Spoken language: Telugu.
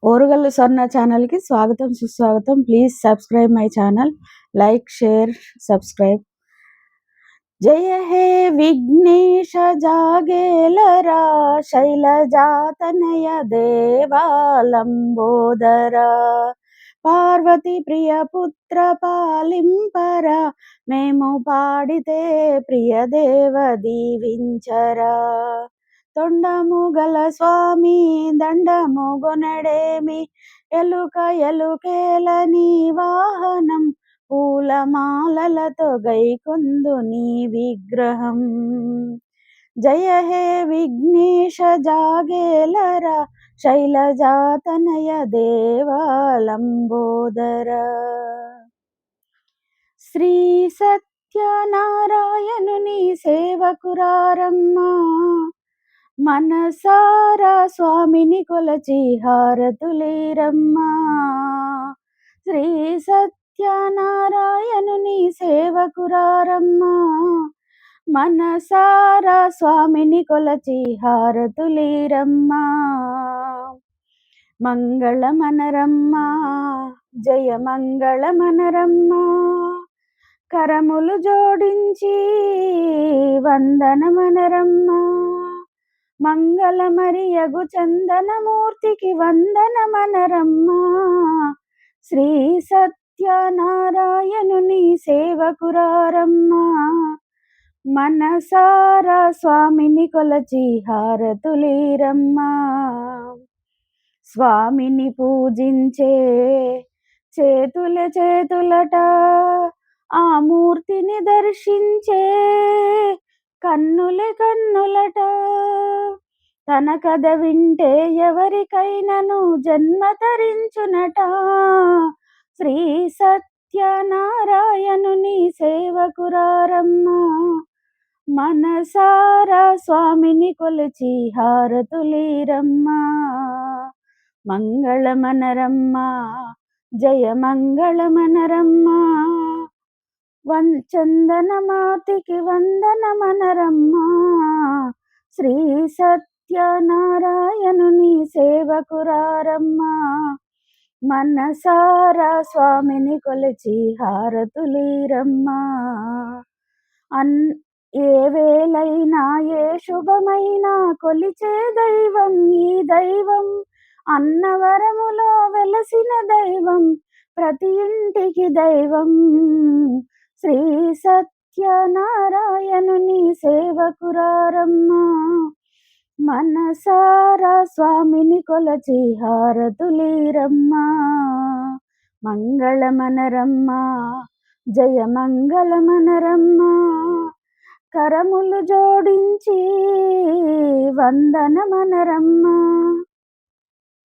ఓరుగల్లు స్వర్ణ ఛానల్‌కి స్వాగతం, సుస్వాగతం. Please subscribe my channel. Like, share, subscribe. జయ హే విఘ్నేశ జాగేలరా శైలజాతనయ దేవాలంబోదరా పార్వతి ప్రియ పుత్ర పాలింపరా మేము పాడితే ప్రియ దేవ దీవించరా తొండము గల స్వామి దండము గొనడేమి ఎలుక ఎలుకేల నీ వాహనం పూలమాలలతో గైకొందు నీ విగ్రహం జయ హే విఘ్నేశ జాగేలరా శైలజాతనయ దేవాలంబోదర శ్రీ సత్యనారాయణుని సేవకురారమ్మా మనసారా స్వామిని కొలచి హారతులేరమ్మా శ్రీ సత్యనారాయణుని సేవకురారమ్మా మనసారా స్వామిని కొలచి హారతులేరమ్మా మంగళమనరమ్మా జయ మంగళమనరమ్మా కరములు జోడించి వందనమనరమ్మా మంగళమరియగు చందనమూర్తికి వందనమనరమ్మా శ్రీ సత్యనారాయణుని సేవకురారమ్మా మనసారా స్వామిని కొలచి హారతులేరమ్మా స్వామిని పూజించే చేతులట ఆ మూర్తిని దర్శించే కన్నులట తన కథ వింటే ఎవరికైనను జన్మ తరించునట శ్రీ సత్యనారాయణుని సేవకురారమ్మా మనసారా స్వామిని కొలిచి హారతులేరమ్మా మంగళమనరమ్మా జయ మంగళమనరమ్మా చందనమాతికి వందనమనరమ్మా శ్రీ సత్యనారాయణుని సేవకురారమ్మా మనసారా స్వామిని కొలిచి హారతులేరమ్మా ఏ వేళైనా ఏ శుభమైనా కొలిచే దైవం ఈ దైవం అన్నవరములో వెలసిన దైవం ప్రతి ఇంటికి దైవం శ్రీ సత్యనారాయణుని సేవకురారమ్మా మనసారా స్వామిని కొలచి హారతులేరమ్మా మంగళమనరమ్మా జయ మంగళమనరమ్మా కరములు జోడించి వందనమనరమ్మా